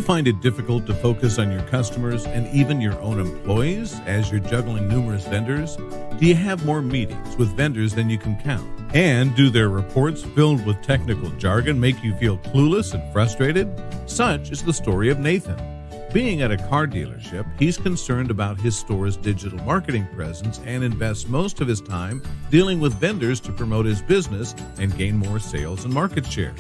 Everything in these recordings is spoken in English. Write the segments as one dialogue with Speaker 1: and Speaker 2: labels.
Speaker 1: find it difficult to focus on your customers and even your own employees as you're juggling numerous vendors? Do you have more meetings with vendors than you can count? And do their reports filled with technical jargon make you feel clueless and frustrated? Such is the story of Nathan. Being at a car dealership, he's concerned about his store's digital marketing presence and invests most of his time dealing with vendors to promote his business and gain more sales and market share.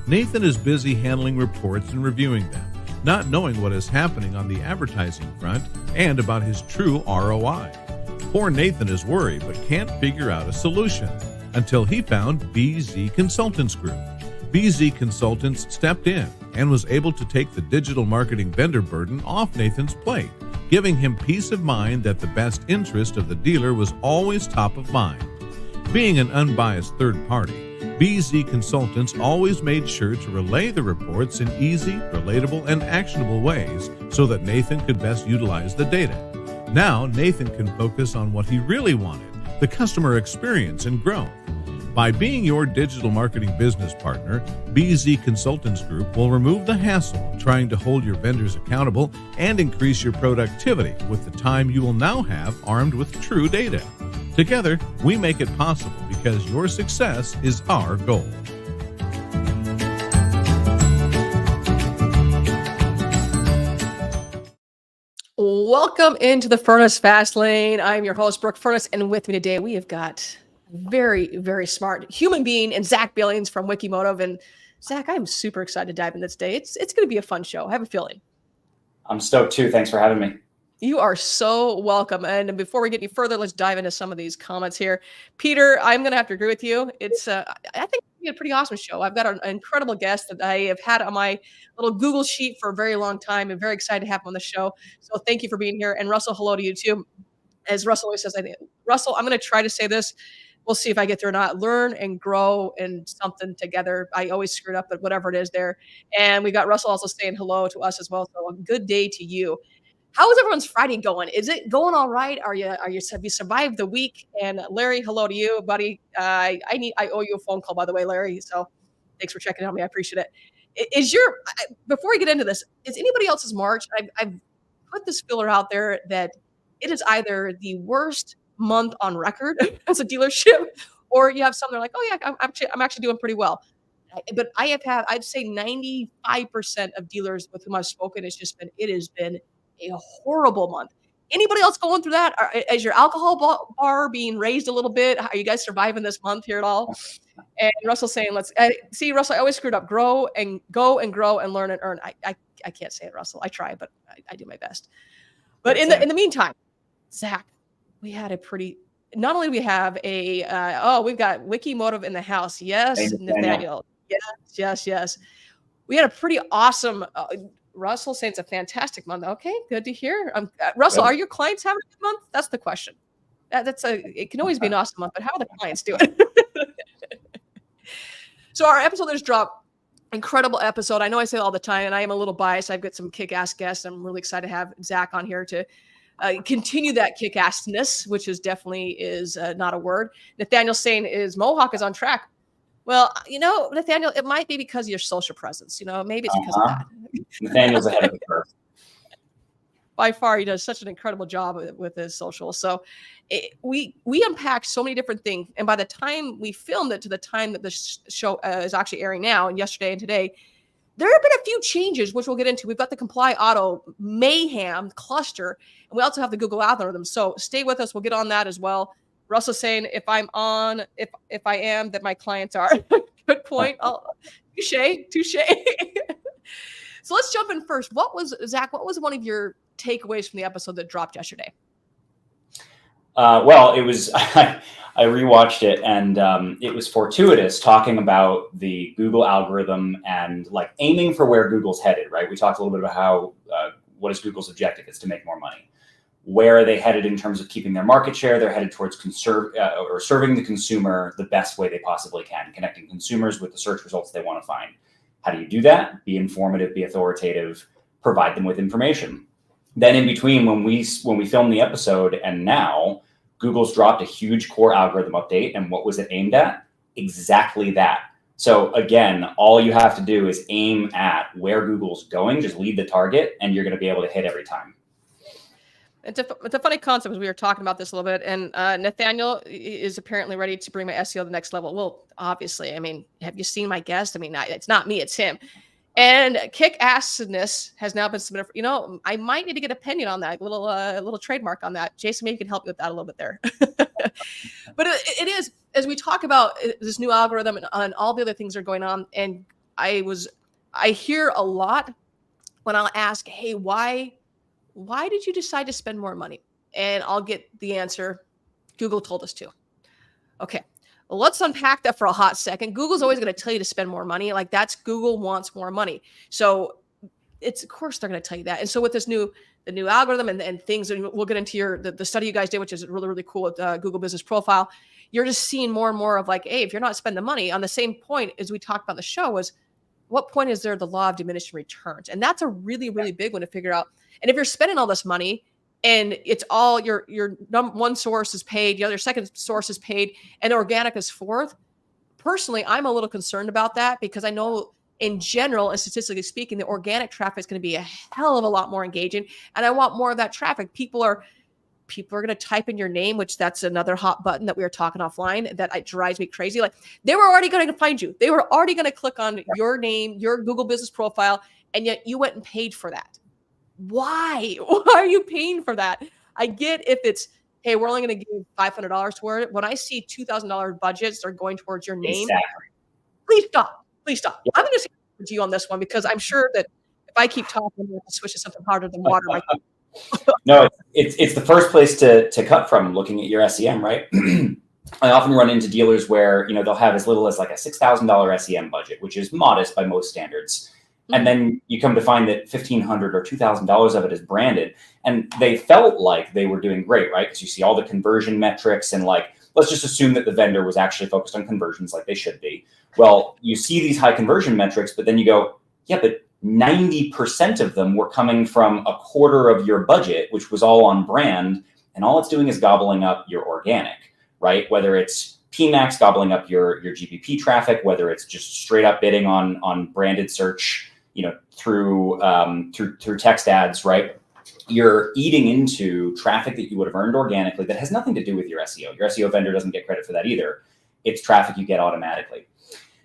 Speaker 1: Nathan is busy handling reports and reviewing them, not knowing what is happening on the advertising front and about his true ROI. Poor Nathan is worried but can't figure out a solution until he found BZ Consultants Group. BZ Consultants stepped in and was able to take the digital marketing vendor burden off Nathan's plate, giving him peace of mind that the best interest of the dealer was always top of mind. Being an unbiased third party, BZ Consultants always made sure to relay the reports in easy, relatable, and actionable ways so that Nathan could best utilize the data. Now, Nathan can focus on what he really wanted, the customer experience and growth. By being your digital marketing business partner, BZ Consultants Group will remove the hassle of trying to hold your vendors accountable and increase your productivity with the time you will now have armed with true data. Together, we make it possible because your success is our goal.
Speaker 2: Welcome into the Furniss Fast Lane. I'm your host, Brooke Furniss, and with me today, we have got very, very smart human being and Zach Billings from Wikimotive. And Zach, I'm super excited to dive in this day. It's going to be a fun show. I have a feeling.
Speaker 3: I'm stoked too. Thanks for having me.
Speaker 2: You are so welcome. And before we get any further, let's dive into some of these comments here. Peter, I'm going to have to agree with you. It's, I think it's a pretty awesome show. I've got an incredible guest that I have had on my little Google sheet for a very long time. I'm very excited to have him on the show. So thank you for being here. And Russell, hello to you too. As Russell always says, Russell, I'm going to try to say this. We'll see if I get there or not. Learn and grow in something together. I always screwed up, but whatever it is there. And we got Russell also saying hello to us as well. So a good day to you. How is everyone's Friday going? Is it going all right? Have you survived the week? And Larry, hello to you, buddy. I owe you a phone call, by the way, Larry. So thanks for checking on me. I appreciate it. Before we get into this, is anybody else's March? I've put this filler out there that it is either the worst month on record as a dealership, or you have some that are like, oh yeah, I'm actually doing pretty well. But I'd say 95% of dealers with whom I've spoken, it has been a horrible month. Anybody else going through that? Is your alcohol bar being raised a little bit? Are you guys surviving this month here at all? And Russell's saying, see, Russell, I always screwed up. Grow and go and grow and learn and earn. I can't say it, Russell. I try, but I do my best. But in the meantime, Zach, we had not only do we have we've got Wikimotive in the house. Yes, Nathaniel. Yes. We had a pretty awesome, Russell saying it's a fantastic month. Okay, good to hear. Russell, are your clients having a good month? That's the question. It can always be an awesome month, but how are the clients doing? So our episode that just dropped, incredible episode. I know I say it all the time, and I am a little biased. I've got some kick-ass guests. I'm really excited to have Zach on here to continue that kick-assness, which is definitely not a word. Nathaniel saying Mohawk is on track. Well, Nathaniel, it might be because of your social presence. Maybe it's because of that.
Speaker 3: Nathaniel's ahead of the curve.
Speaker 2: By far, he does such an incredible job with his social. So we unpacked so many different things. And by the time we filmed it to the time that the show is actually airing now, and yesterday and today, there have been a few changes, which we'll get into. We've got the Comply Auto Mayhem cluster, and we also have the Google algorithm. So stay with us. We'll get on that as well. Russell's saying, if I am, that my clients are. Good point. Touche. So let's jump in first. Zach, what was one of your takeaways from the episode that dropped yesterday?
Speaker 3: Well, it was, I rewatched it, and it was fortuitous talking about the Google algorithm and like aiming for where Google's headed, right? We talked a little bit about how, what is Google's objective? It's to make more money. Where are they headed in terms of keeping their market share? They're headed towards serving the consumer the best way they possibly can, connecting consumers with the search results they want to find. How do you do that? Be informative, be authoritative, provide them with information. Then in between, when we filmed the episode and now, Google's dropped a huge core algorithm update. And what was it aimed at? Exactly that. So again, all you have to do is aim at where Google's going, just lead the target, and you're going to be able to hit every time.
Speaker 2: It's a funny concept, as we were talking about this a little bit. And Nathaniel is apparently ready to bring my SEO to the next level. Well, obviously, I mean, have you seen my guest? I mean, it's not me, it's him. And kick-assness has now been submitted. I might need to get an opinion on that, little trademark on that. Jason, maybe you can help me with that a little bit there. But it is, as we talk about this new algorithm and all the other things that are going on. And I hear a lot when I'll ask, hey, why did you decide to spend more money? And I'll get the answer, Google told us to. Okay. Well, let's unpack that for a hot second. Google's always going to tell you to spend more money. Like, that's Google wants more money. So of course they're going to tell you that. And so with the new algorithm and things, and we'll get into the study you guys did, which is really, really cool with Google Business Profile. You're just seeing more and more of like, hey, if you're not spending the money, on the same point as we talked about the show was, what point is there the law of diminishing returns? And that's a really, really big one to figure out. And if you're spending all this money and it's all your one source is paid, the other second source is paid, and organic is fourth, personally, I'm a little concerned about that, because I know in general and statistically speaking, the organic traffic is going to be a hell of a lot more engaging. And I want more of that traffic. People are going to type in your name, which that's another hot button that we were talking offline that it drives me crazy. Like, they were already going to find you. They were already going to click on your name, your Google Business Profile, and yet you went and paid for that. Why? Why are you paying for that? I get if it's, hey, we're only going to give $500 toward it. When I see $2,000 budgets are going towards your name,
Speaker 3: Exactly.
Speaker 2: Please stop.
Speaker 3: Yeah.
Speaker 2: I'm going to say to you on this one, because I'm sure that if I keep talking, I'm going to switch to something harder than water.
Speaker 3: No, it's the first place to cut from, looking at your SEM, right? I often run into dealers where, they'll have as little as like a $6,000 SEM budget, which is modest by most standards. And then you come to find that $1,500 or $2,000 of it is branded, and they felt like they were doing great, right? Because you see all the conversion metrics, and like, let's just assume that the vendor was actually focused on conversions like they should be. Well, you see these high conversion metrics, but then you go, yeah, but 90% of them were coming from a quarter of your budget, which was all on brand, and all it's doing is gobbling up your organic, right? Whether it's PMAX gobbling up your GPP traffic, whether it's just straight up bidding on branded search, through text ads, right? You're eating into traffic that you would have earned organically that has nothing to do with your SEO. Your SEO vendor doesn't get credit for that either. It's traffic you get automatically.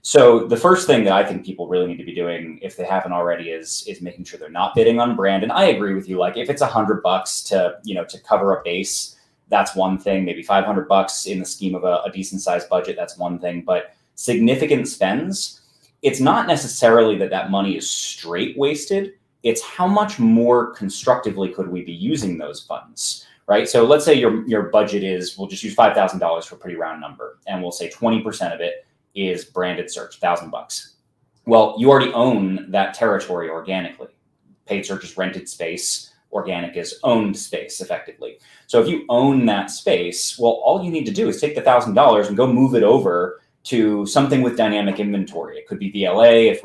Speaker 3: So the first thing that I think people really need to be doing, if they haven't already, is making sure they're not bidding on brand. And I agree with you. Like, if it's $100 to cover a base, that's one thing. Maybe $500 in the scheme of a decent sized budget, that's one thing. But significant spends, it's not necessarily that money is straight wasted. It's how much more constructively could we be using those funds, right? So let's say your budget is, we'll just use $5,000 for a pretty round number, and we'll say 20% of it is branded search, $1,000. Well, you already own that territory organically. Paid search is rented space. Organic is owned space, effectively. So if you own that space, well, all you need to do is take the $1,000 and go move it over to something with dynamic inventory. It could be VLA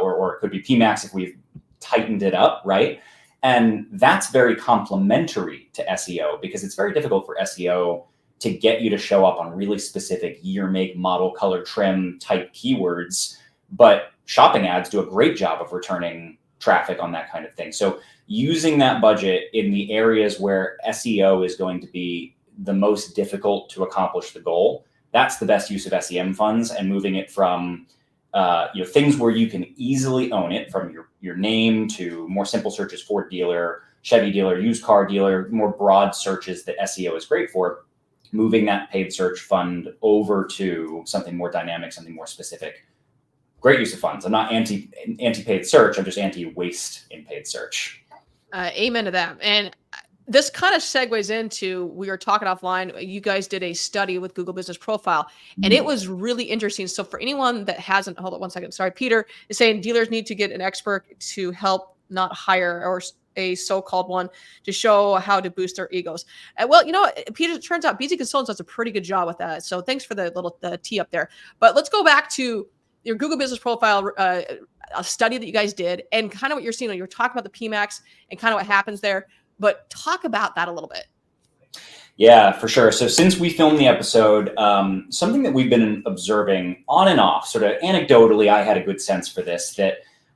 Speaker 3: or it could be PMAX if we've tightened it up, right? And that's very complementary to SEO, because it's very difficult for SEO to get you to show up on really specific year, make, model, color, trim type keywords. But shopping ads do a great job of returning traffic on that kind of thing. So using that budget in the areas where SEO is going to be the most difficult to accomplish the goal, that's the best use of SEM funds, and moving it from things where you can easily own it, from your name, to more simple searches, Ford dealer, Chevy dealer, used car dealer, more broad searches that SEO is great for. Moving that paid search fund over to something more dynamic, something more specific. Great use of funds. I'm not anti-paid search. I'm just anti-waste in paid search.
Speaker 2: Amen to that. And this kind of segues into, we were talking offline, you guys did a study with Google Business Profile, and it was really interesting. So for anyone that hasn't, hold on one second. Sorry, Peter is saying dealers need to get an expert to help, not hire, or a so-called one to show how to boost their egos. Well, Peter, it turns out BZ Consultants does a pretty good job with that. So thanks for the tee up there. But let's go back to your Google Business Profile a study that you guys did, and kind of what you're seeing. You're talking about the PMAX and kind of what happens there, but talk about that a little bit.
Speaker 3: Yeah, for sure. So since we filmed the episode, something that we've been observing on and off, sort of anecdotally, I had a good sense for this, that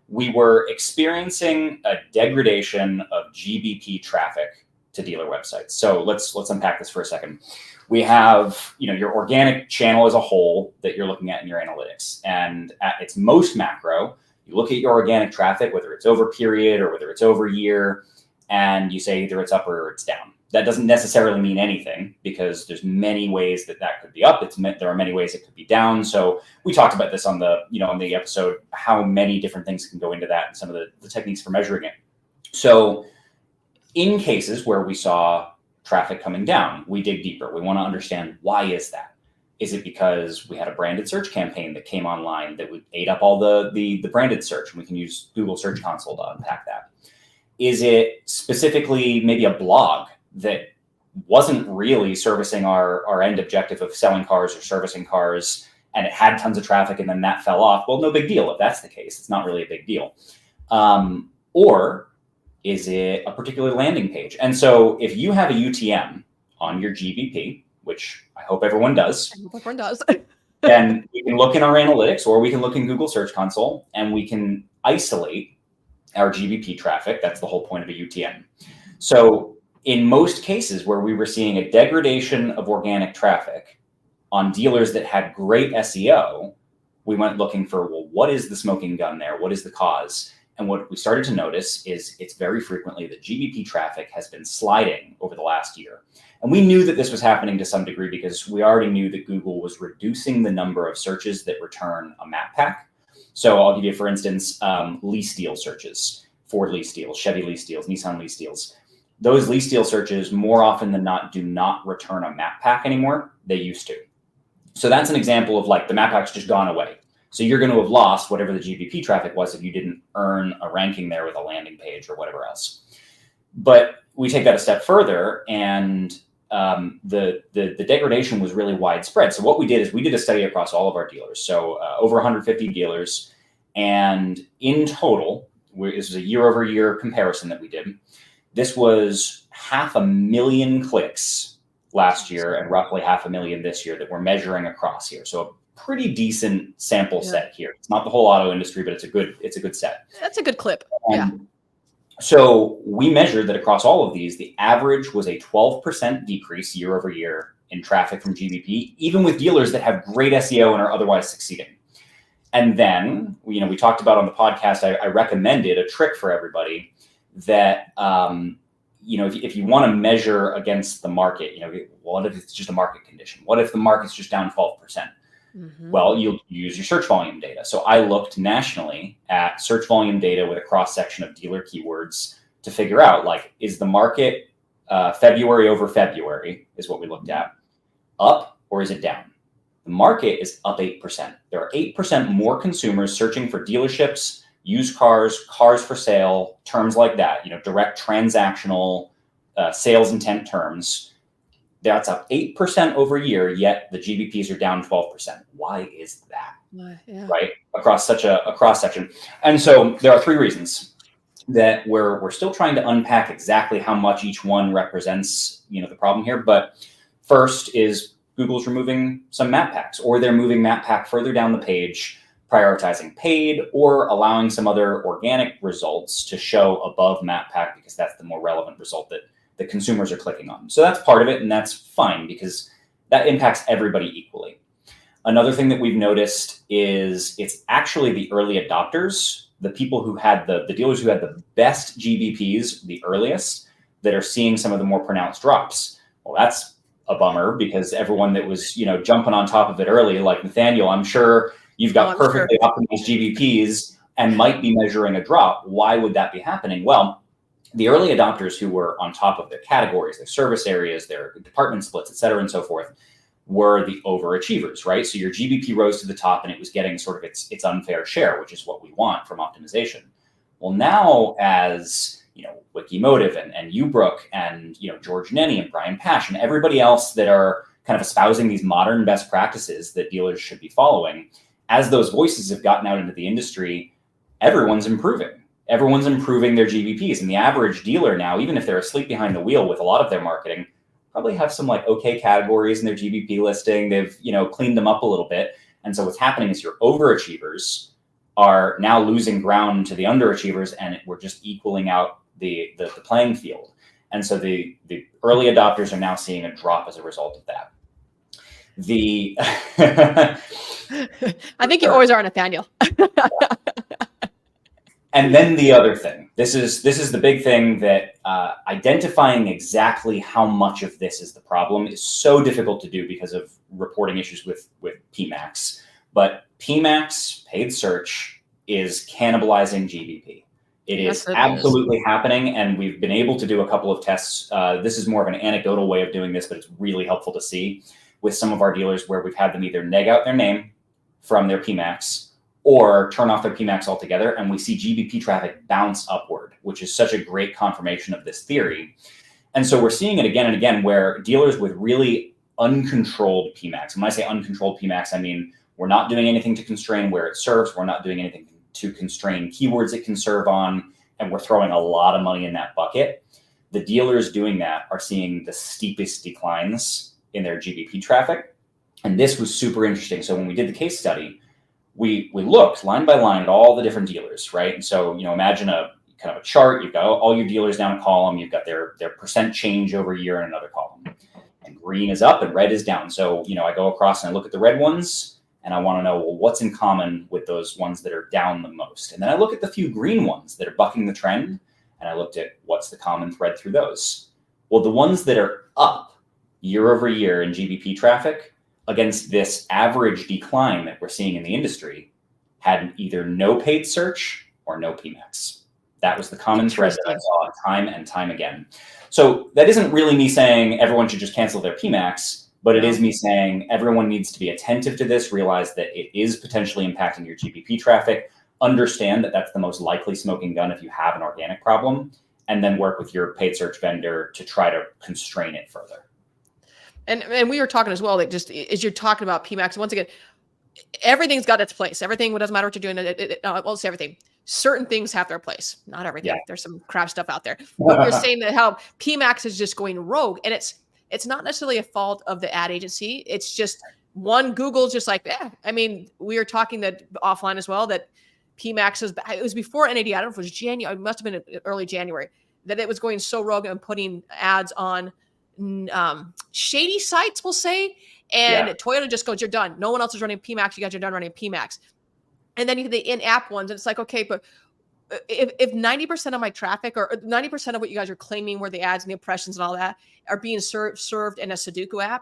Speaker 3: we were experiencing a degradation of GBP traffic to dealer websites. So let's unpack this for a second. We have, your organic channel as a whole that you're looking at in your analytics. And at its most macro, you look at your organic traffic, whether it's over period or whether it's over year, and you say either it's up or it's down. That doesn't necessarily mean anything because there's many ways that could be up. There are many ways it could be down. So we talked about this on the episode, how many different things can go into that and some of the techniques for measuring it. So in cases where we saw traffic coming down, we dig deeper. We want to understand, why is that? Is it because we had a branded search campaign that came online that would ate up all the branded search, and we can use Google Search Console to unpack that? Is it specifically maybe a blog that wasn't really servicing our end objective of selling cars or servicing cars, and it had tons of traffic and then that fell off? Well, no big deal if that's the case. It's not really a big deal. Or is it a particular landing page? And so if you have a UTM on your GBP, which I hope everyone does, then we can look in our analytics, or we can look in Google Search Console, and we can isolate our GBP traffic. That's the whole point of a UTM. So in most cases where we were seeing a degradation of organic traffic on dealers that had great SEO, we went looking for, well, what is the smoking gun there? What is the cause? And what we started to notice is it's very frequently that GBP traffic has been sliding over the last year. And we knew that this was happening to some degree because we already knew that Google was reducing the number of searches that return a map pack. So I'll give you, for instance, lease deal searches, Ford lease deals, Chevy lease deals, Nissan lease deals. Those lease deal searches more often than not do not return a map pack anymore. They used to. So that's an example of like the map pack's just gone away. So you're going to have lost whatever the GBP traffic was if you didn't earn a ranking there with a landing page or whatever else. But we take that a step further, and the degradation was really widespread. So what we did is we did a study across all of our dealers. So over 150 dealers. And in total, this was a year-over-year comparison that we did. This was 500,000 clicks last year and roughly 500,000 this year that we're measuring across here. So a pretty decent sample set here. It's not the whole auto industry, but it's a good set.
Speaker 2: That's a good clip.
Speaker 3: So we measured that across all of these, the average was a 12% decrease year over year in traffic from GBP, even with dealers that have great SEO and are otherwise succeeding. And then, we talked about on the podcast, I recommended a trick for everybody that, if you want to measure against the market, what if it's just a market condition? What if the market's just down 12%? Mm-hmm. Well, you'll use your search volume data. So I looked nationally at search volume data with a cross section of dealer keywords to figure out, like, is the market February over February is what we looked at, up or is it down? The market is up 8%. There are 8% more consumers searching for dealerships, used cars, cars for sale, terms like that, direct transactional sales intent terms. That's up 8% over year, yet the GBPs are down 12%. Why is that? Right? Across such a cross section. And so there are three reasons that we're still trying to unpack exactly how much each one represents, the problem here. But first is Google's removing some map packs, or they're moving map pack further down the page, prioritizing paid, or allowing some other organic results to show above map pack because that's the more relevant result that the consumers are clicking on. So that's part of it, and that's fine because that impacts everybody equally. Another thing that we've noticed is it's actually the early adopters, the people who had the dealers who had the best GBPs the earliest, that are seeing some of the more pronounced drops. Well, that's a bummer because everyone that was, jumping on top of it early, like Nathaniel, I'm sure you've got perfectly optimized GBPs and might be measuring a drop. Why would that be happening? Well, the early adopters who were on top of their categories, their service areas, their department splits, et cetera, and so forth, were the overachievers, right? So your GBP rose to the top and it was getting sort of its unfair share, which is what we want from optimization. Well, now as Wikimotive and Ubrook and George Nenny and Brian Pash and everybody else that are kind of espousing these modern best practices that dealers should be following, as those voices have gotten out into the industry, everyone's improving. Everyone's improving their GBPs. And the average dealer now, even if they're asleep behind the wheel with a lot of their marketing, probably have some like okay categories in their GBP listing. They've, cleaned them up a little bit. And so what's happening is your overachievers are now losing ground to the underachievers, and we're just equaling out the playing field. And so the early adopters are now seeing a drop as a result of that.
Speaker 2: I think you always are, Nathaniel.
Speaker 3: And then the other thing, this is the big thing, that identifying exactly how much of this is the problem is so difficult to do because of reporting issues with PMAX. But PMAX, paid search, is cannibalizing GBP. It is absolutely happening, and we've been able to do a couple of tests. This is more of an anecdotal way of doing this, but it's really helpful to see with some of our dealers where we've had them either neg out their name from their PMAX or turn off their PMAX altogether, and we see GBP traffic bounce upward, which is such a great confirmation of this theory. And so we're seeing it again and again where dealers with really uncontrolled PMAX, and when I say uncontrolled PMAX, I mean we're not doing anything to constrain where it serves, we're not doing anything to constrain keywords it can serve on, and we're throwing a lot of money in that bucket. The dealers doing that are seeing the steepest declines in their GBP traffic. And this was super interesting. So when we did the case study, we looked line by line at all the different dealers, right? And so, imagine a kind of a chart. You've got all your dealers down a column. You've got their percent change over year in another column. And green is up and red is down. So, I go across and I look at the red ones and I want to know, well, what's in common with those ones that are down the most? And then I look at the few green ones that are bucking the trend, and I looked at what's the common thread through those. Well, the ones that are up year over year in GBP traffic against this average decline that we're seeing in the industry had either no paid search or no PMAX. That was the common thread that I saw time and time again. So that isn't really me saying everyone should just cancel their PMAX, but it is me saying everyone needs to be attentive to this, realize that it is potentially impacting your GBP traffic, understand that that's the most likely smoking gun if you have an organic problem, and then work with your paid search vendor to try to constrain it further.
Speaker 2: And we were talking as well, that just as you're talking about PMAX, once again, everything's got its place. Everything, it doesn't matter what you're doing. I won't say everything. Certain things have their place. Not everything. Yeah. There's some crap stuff out there. But you're saying that how PMAX is just going rogue, and it's not necessarily a fault of the ad agency. It's just Google's just like, I mean, we were talking that offline as well, that PMAX it was before NAD. I don't know if it was January. It must have been early January, that it was going so rogue and putting ads on shady sites, we'll say, and Toyota just goes, you're done. No one else is running PMAX. You guys are done running PMAX. And then you get the in-app ones, and it's like, okay, but if 90% of my traffic or 90% of what you guys are claiming where the ads and the impressions and all that are being served in a Sudoku app,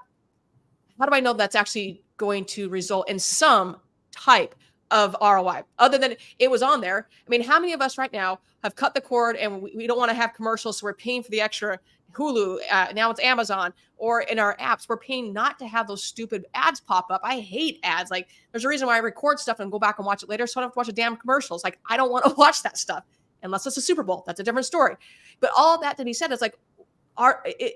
Speaker 2: how do I know that's actually going to result in some type of ROI other than it was on there? I mean, how many of us right now have cut the cord and we don't want to have commercials, so we're paying for the extra Hulu, now it's Amazon, or in our apps, we're paying not to have those stupid ads pop up. I hate ads. Like, there's a reason why I record stuff and go back and watch it later, so I don't have to watch the damn commercials. Like, I don't want to watch that stuff unless it's a Super Bowl. That's a different story. But all that to be said, it's like,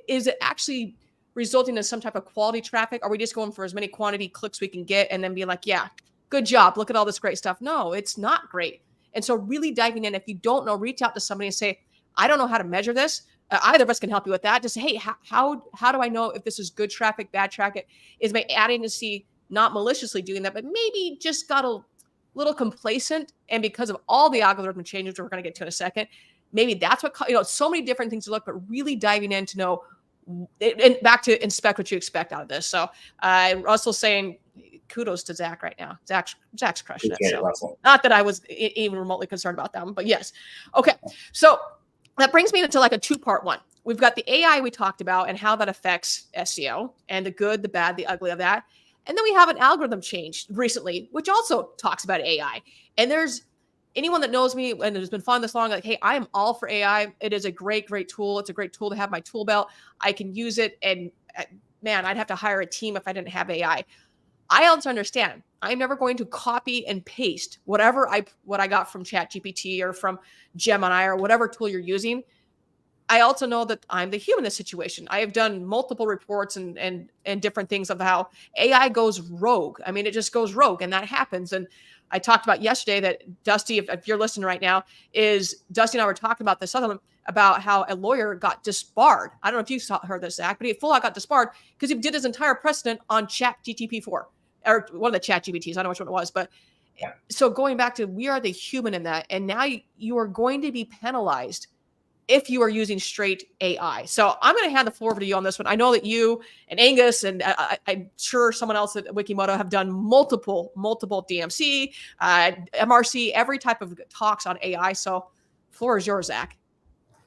Speaker 2: is it actually resulting in some type of quality traffic? Are we just going for as many quantity clicks we can get and then be like, yeah, good job, look at all this great stuff? No, it's not great. And so really diving in, if you don't know, reach out to somebody and say, I don't know how to measure this. Either of us can help you with that. Just say, hey, how do I know if this is good traffic, bad traffic? Is my ad agency not maliciously doing that, but maybe just got a little complacent, and because of all the algorithm changes we're going to get to in a second, maybe that's what, so many different things to look, but really diving in to know, and back to inspect what you expect out of this. So Russell's saying, kudos to Zach right now. Zach's crushing it. So. Not that I was even remotely concerned about that one, but yes. Okay. So that brings me into like a two-part one. We've got the AI we talked about and how that affects SEO and the good, the bad, the ugly of that. And then we have an algorithm change recently, which also talks about AI. And there's anyone that knows me and has been following this long, like, hey, I am all for AI. It is a great, great tool. It's a great tool to have my tool belt. I can use it. And man, I'd have to hire a team if I didn't have AI. I also understand I'm never going to copy and paste what I got from ChatGPT or from Gemini or whatever tool you're using. I also know that I'm the human in this situation. I have done multiple reports and different things of how AI goes rogue. I mean, it just goes rogue, and that happens. And I talked about yesterday that Dusty, if you're listening right now, is Dusty and I were talking about this other about how a lawyer got disbarred. I don't know if you heard this, Zach, but he full out got disbarred because he did his entire precedent on Chat GTP4 or one of the Chat GPTs. I don't know which one it was, but so going back to we are the human in that, and now you are going to be penalized if you are using straight AI. So I'm going to hand the floor over to you on this one. I know that you and Angus and I'm sure someone else at Wikimotive have done multiple DMC, MRC, every type of talks on AI. So floor is yours, Zach.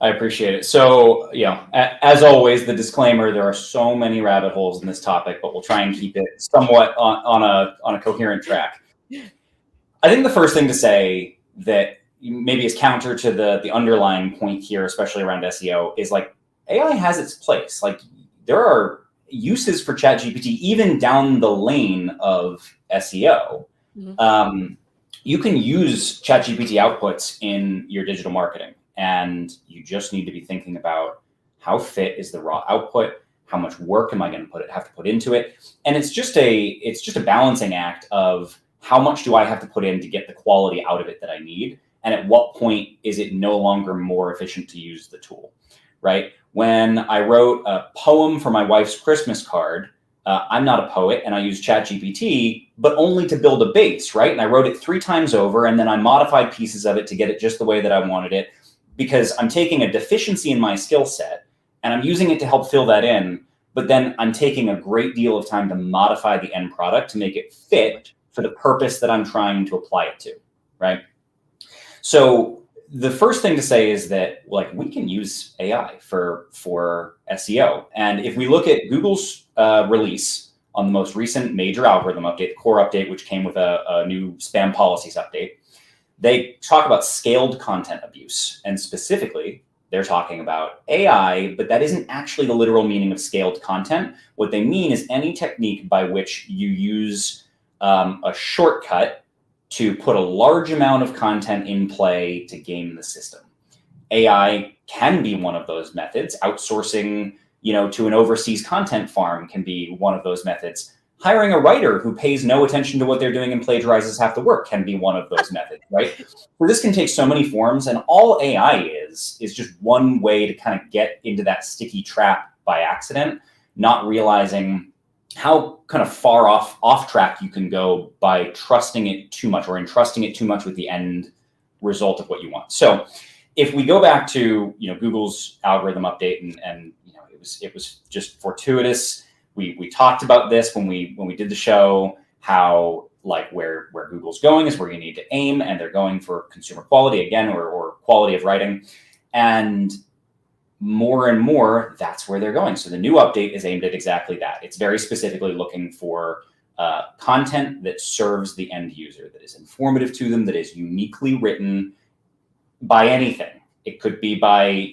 Speaker 3: I appreciate it. So, as always, the disclaimer, there are so many rabbit holes in this topic, but we'll try and keep it somewhat on a coherent track. I think the first thing to say that maybe is counter to the underlying point here, especially around SEO, is like AI has its place. Like there are uses for ChatGPT even down the lane of SEO. Mm-hmm. You can use ChatGPT outputs in your digital marketing, and you just need to be thinking about how fit is the raw output, how much work am I going to have to put into it, and it's just a balancing act of how much do I have to put in to get the quality out of it that I need. And at what point is it no longer more efficient to use the tool, right? When I wrote a poem for my wife's Christmas card, I'm not a poet and I use ChatGPT, but only to build a base, right? And I wrote it 3 times over and then I modified pieces of it to get it just the way that I wanted it because I'm taking a deficiency in my skill set and I'm using it to help fill that in, but then I'm taking a great deal of time to modify the end product to make it fit for the purpose that I'm trying to apply it to, right? So the first thing to say is that like we can use AI for SEO. And if we look at Google's release on the most recent major algorithm update, the core update, which came with a new spam policies update, they talk about scaled content abuse. And specifically, they're talking about AI, but that isn't actually the literal meaning of scaled content. What they mean is any technique by which you use a shortcut to put a large amount of content in play to game the system. AI can be one of those methods. Outsourcing, to an overseas content farm can be one of those methods. Hiring a writer who pays no attention to what they're doing and plagiarizes half the work can be one of those methods, right? So this can take so many forms, and all AI is just one way to kind of get into that sticky trap by accident, not realizing how kind of far off track you can go by trusting it too much or entrusting it too much with the end result of what you want. So if we go back to Google's algorithm update and it was just fortuitous. We talked about this when we did the show, how like where Google's going is where you need to aim, and they're going for consumer quality again or quality of writing. And more, that's where they're going. So the new update is aimed at exactly that. It's very specifically looking for content that serves the end user, that is informative to them, that is uniquely written by anything. It could be by,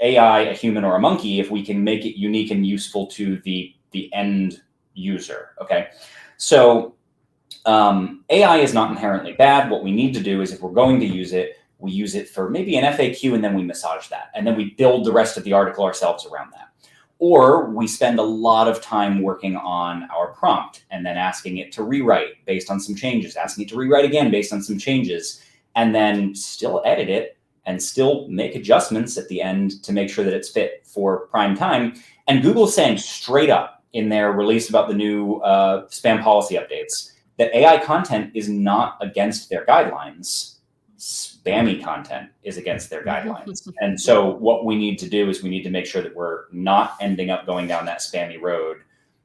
Speaker 3: AI, a human, or a monkey, if we can make it unique and useful to the end user, okay? So AI is not inherently bad. What we need to do is if we're going to use it, we use it for maybe an FAQ and then we massage that. And then we build the rest of the article ourselves around that. Or we spend a lot of time working on our prompt and then asking it to rewrite based on some changes, asking it to rewrite again based on some changes, and then still edit it and still make adjustments at the end to make sure that it's fit for prime time. And Google's saying straight up in their release about the new spam policy updates that AI content is not against their guidelines. Spammy content is against their guidelines. And so what we need to do is we need to make sure that we're not ending up going down that spammy road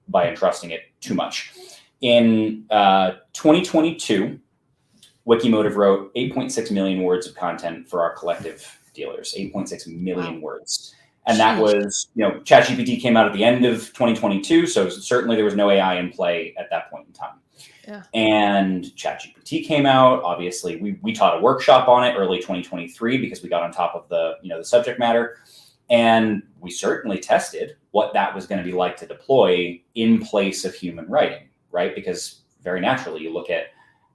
Speaker 3: by entrusting it too much. In 2022, Wikimotive wrote 8.6 million words of content for our collective dealers, 8.6 million words. And that was, ChatGPT came out at the end of 2022. So certainly there was no AI in play at that point in time. Yeah. And ChatGPT came out. Obviously, we taught a workshop on it early 2023 because we got on top of the subject matter, and we certainly tested what that was going to be like to deploy in place of human writing, right? Because very naturally, you look at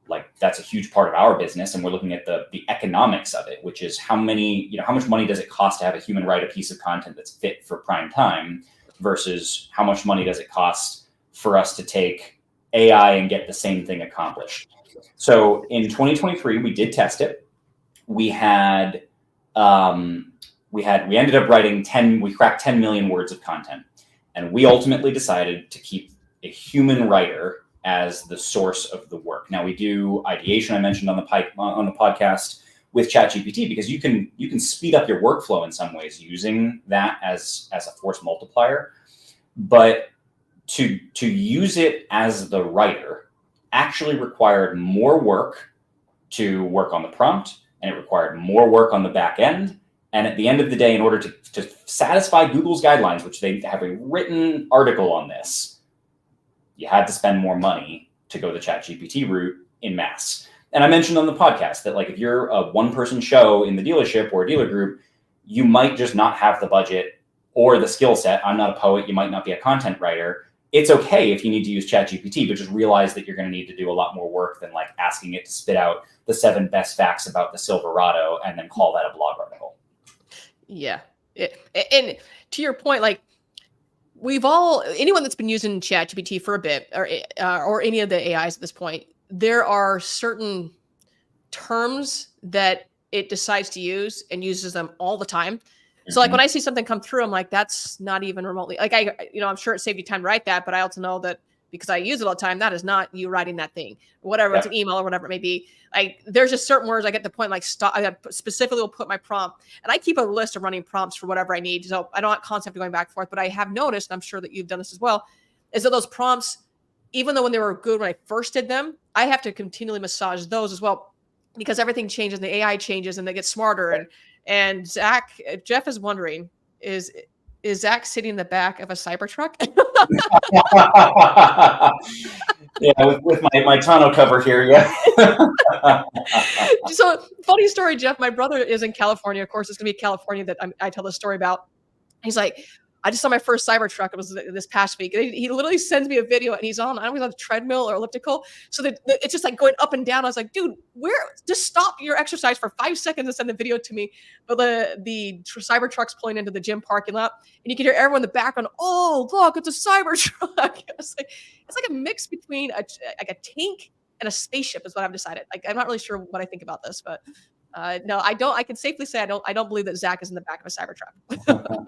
Speaker 3: like that's a huge part of our business, and we're looking at the economics of it, which is how much money does it cost to have a human write a piece of content that's fit for prime time versus how much money does it cost for us to take AI and get the same thing accomplished. So in 2023, we did test it. We ended up writing we cracked 10 million words of content. And we ultimately decided to keep a human writer as the source of the work. Now we do ideation, I mentioned on the podcast with ChatGPT, because you can speed up your workflow in some ways using that as a force multiplier. But to use it as the writer actually required more work to work on the prompt, and it required more work on the back end. And at the end of the day, in order to satisfy Google's guidelines, which they have a written article on this, you had to spend more money to go the ChatGPT route in mass. And I mentioned on the podcast that, like, if you're a one-person show in the dealership or a dealer group, you might just not have the budget or the skill set. I'm not a poet. You might not be a content writer. It's okay if you need to use ChatGPT, but just realize that you're going to need to do a lot more work than like asking it to spit out the 7 best facts about the Silverado and then call that a blog article.
Speaker 2: Yeah. And to your point, like, anyone that's been using ChatGPT for a bit, or any of the AIs at this point, there are certain terms that it decides to use and uses them all the time. So like when I see something come through, I'm like, that's not even remotely, like, I'm sure it saved you time to write that, but I also know that because I use it all the time, that is not you writing that thing, whatever, it's an email or whatever it may be. Like, there's just certain words I get to the point, like, stop. I specifically will put my prompt, and I keep a list of running prompts for whatever I need. So I don't constantly going back and forth, but I have noticed, and I'm sure that you've done this as well, is that those prompts, even though when they were good when I first did them, I have to continually massage those as well, because everything changes and the AI changes and they get smarter. And Jeff is wondering, is Zach sitting in the back of a Cybertruck?
Speaker 3: Yeah, with my tonneau cover here, yeah.
Speaker 2: So, funny story, Jeff. My brother is in California. Of course, it's going to be California that I tell this story about. He's like, I just saw my first Cybertruck. It was this past week. He literally sends me a video, and he's on, I don't know, a treadmill or elliptical. So it's just like going up and down. I was like, dude, just stop your exercise for 5 seconds and send the video to me. But the Cybertruck's pulling into the gym parking lot, and you can hear everyone in the background, oh, look, it's a Cybertruck. It's like a mix between a tank and a spaceship is what I've decided. Like, I'm not really sure what I think about this, but no, I don't. I can safely say I don't believe that Zach is in the back of a Cybertruck.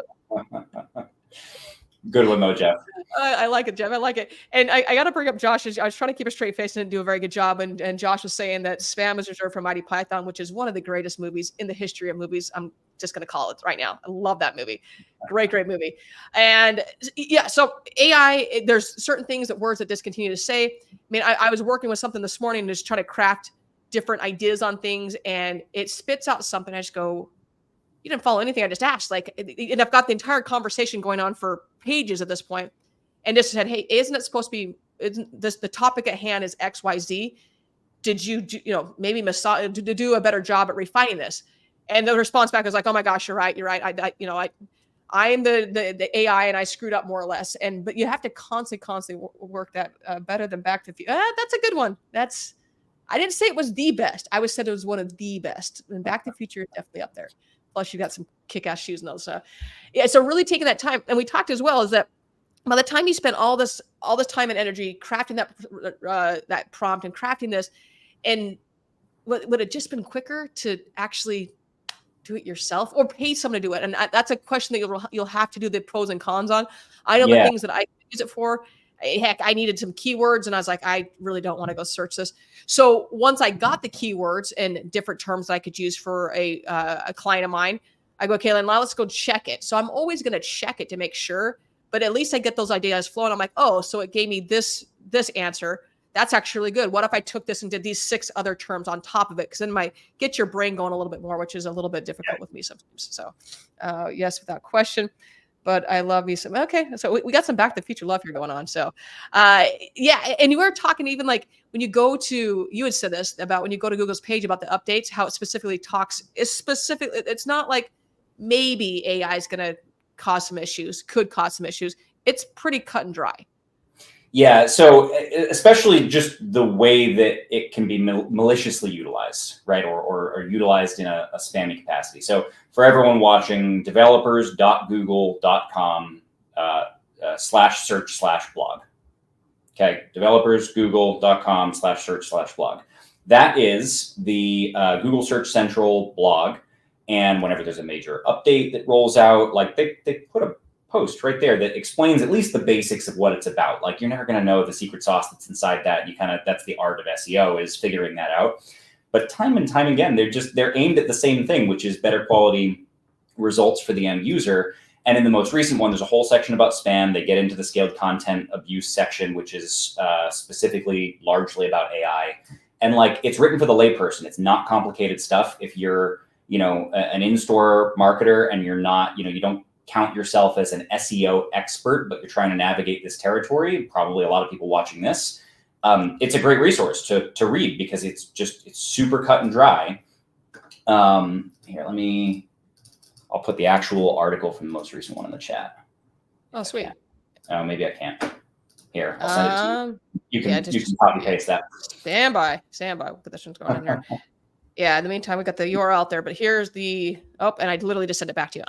Speaker 3: Good one, though, Jeff.
Speaker 2: I like it, Jeff. I like it. And I got to bring up Josh. I was trying to keep a straight face and didn't do a very good job. And Josh was saying that Spam is reserved for Mighty Python, which is one of the greatest movies in the history of movies. I'm just going to call it right now. I love that movie. Great movie. And yeah, so AI, there's certain things words that discontinue to say. I mean, I was working with something this morning, just trying to craft different ideas on things, and it spits out something. I just go, you didn't follow anything I just asked. Like, and I've got the entire conversation going on for pages at this point, and just said, hey, isn't it supposed to be, isn't this, the topic at hand is XYZ? Did you maybe do a better job at refining this? And the response back was like, oh my gosh, you're right. I am the AI, and I screwed up more or less. But you have to constantly work that better than Back to the Future. That's a good one. I didn't say it was the best. I said it was one of the best. And Back to the Future is definitely up there. Plus, you got some kick-ass shoes and all this stuff. Yeah, so really taking that time, and we talked as well, is that by the time you spend all this time and energy crafting that prompt and crafting this, and would it just been quicker to actually do it yourself or pay someone to do it? And that's a question that you'll have to do the pros and cons on. I know the things that I use it for. Heck, I needed some keywords, and I was like, I really don't want to go search this. So once I got the keywords and different terms that I could use for a client of mine, I go, okay, then now let's go check it. So I'm always going to check it to make sure, but at least I get those ideas flowing. I'm like, oh, so it gave me this answer. That's actually really good. What if I took this and did these 6 other terms on top of it? Because then might get your brain going a little bit more, which is a little bit difficult with me sometimes. So yes, without question. But I love me some. Okay, so we got some Back to the Future love here going on. So, yeah, and you were talking even like when you go to, you had said this about when you go to Google's page about the updates, how it specifically talks. It's not like maybe AI is going to cause some issues, could cause some issues. It's pretty cut and dry.
Speaker 3: Yeah, so especially just the way that it can be maliciously utilized, right, or utilized in a spammy capacity. So for everyone watching, developers.google.com /search/blog. Okay, developers.google.com/search/blog. That is the Google Search Central blog. And whenever there's a major update that rolls out, like they put a post right there that explains at least the basics of what it's about. Like you're never going to know the secret sauce that's inside that. That's the art of SEO, is figuring that out. But time and time again, they're aimed at the same thing, which is better quality results for the end user. And in the most recent one, there's a whole section about spam. They get into the scaled content abuse section, which is specifically largely about AI. And like, it's written for the layperson. It's not complicated stuff. If you're, an in-store marketer and you're not, you don't count yourself as an SEO expert, but you're trying to navigate this territory, probably a lot of people watching this, it's a great resource to read because it's super cut and dry. Here, I'll put the actual article from the most recent one in the chat.
Speaker 2: Oh, sweet.
Speaker 3: Oh, maybe I can't. Here, I'll send it to you. You can copy paste that.
Speaker 2: Stand by. We'll put this one's going in here. Yeah, in the meantime, we got the URL out there, but here's and I literally just sent it back to you.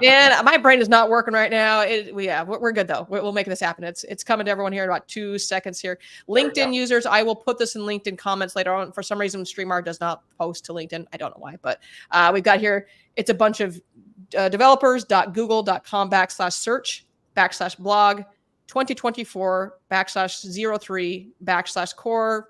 Speaker 2: Man, my brain is not working right now. We're good though. We'll make this happen. It's coming to everyone here in about 2 seconds here. LinkedIn users, I will put this in LinkedIn comments later on. For some reason, StreamYard does not post to LinkedIn. I don't know why, but we've got here, it's a bunch of developers.google.com /search/blog 2024 /03 /core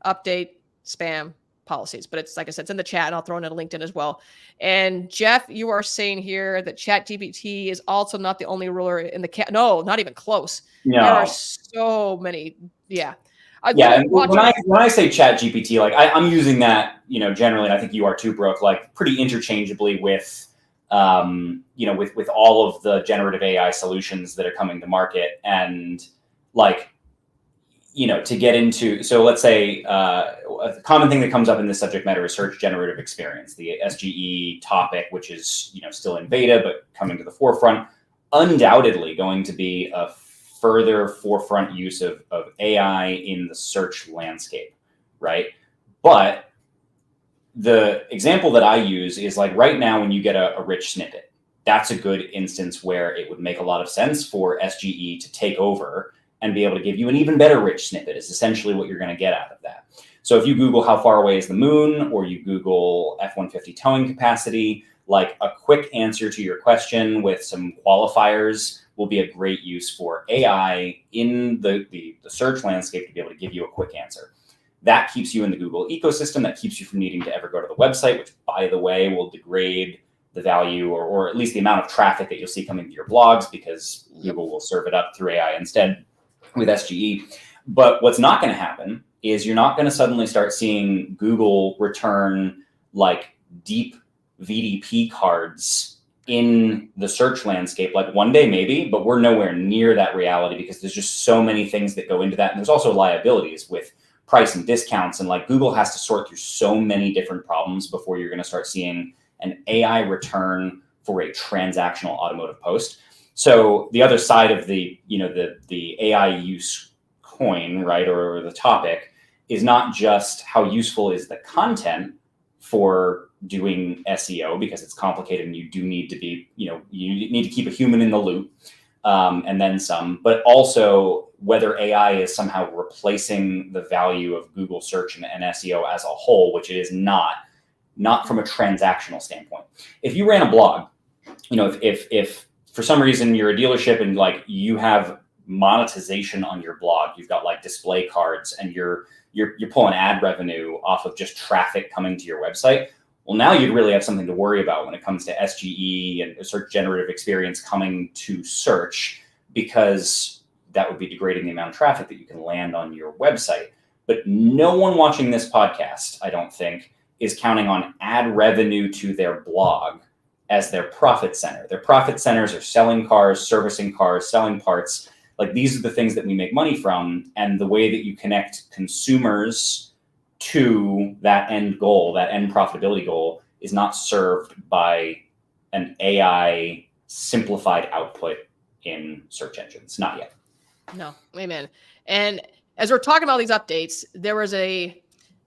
Speaker 2: update spam policies. But it's, like I said, it's in the chat, and I'll throw in a LinkedIn as well. And Jeff, you are saying here that ChatGPT is also not the only ruler in the no, not even close.
Speaker 3: No.
Speaker 2: There are so many. Yeah.
Speaker 3: And when I say ChatGPT, like I'm using that, generally, and I think you are too, Brooke, like pretty interchangeably with, with all of the generative AI solutions that are coming to market. And like, to get into, so let's say a common thing that comes up in this subject matter is search generative experience, the SGE topic, which is, still in beta, but coming to the forefront, undoubtedly going to be a further forefront use of AI in the search landscape, right? But the example that I use is like right now when you get a rich snippet, that's a good instance where it would make a lot of sense for SGE to take over and be able to give you an even better rich snippet is essentially what you're going to get out of that. So if you Google how far away is the moon, or you Google F-150 towing capacity, like a quick answer to your question with some qualifiers will be a great use for AI in the search landscape to be able to give you a quick answer. That keeps you in the Google ecosystem. That keeps you from needing to ever go to the website, which, by the way, will degrade the value or at least the amount of traffic that you'll see coming to your blogs, because Google will serve it up through AI instead with SGE. But what's not going to happen is you're not going to suddenly start seeing Google return like deep VDP cards in the search landscape. Like one day maybe, but we're nowhere near that reality because there's just so many things that go into that. And there's also liabilities with price and discounts. And like Google has to sort through so many different problems before you're going to start seeing an AI return for a transactional automotive post. So the other side of the AI use coin, right, or the topic is not just how useful is the content for doing SEO, because it's complicated and you do need to be, you need to keep a human in the loop, and then some, but also whether AI is somehow replacing the value of Google search and SEO as a whole, which it is not from a transactional standpoint. If you ran a blog, if for some reason you're a dealership and like you have monetization on your blog, you've got like display cards and you're pulling ad revenue off of just traffic coming to your website. Well, now you'd really have something to worry about when it comes to SGE and search generative experience coming to search, because that would be degrading the amount of traffic that you can land on your website. But no one watching this podcast, I don't think, is counting on ad revenue to their blog as their profit center. Their profit centers are selling cars, servicing cars, selling parts. Like these are the things that we make money from. And the way that you connect consumers to that end goal, that end profitability goal, is not served by an AI simplified output in search engines. Not yet.
Speaker 2: No, amen. And as we're talking about these updates, there was a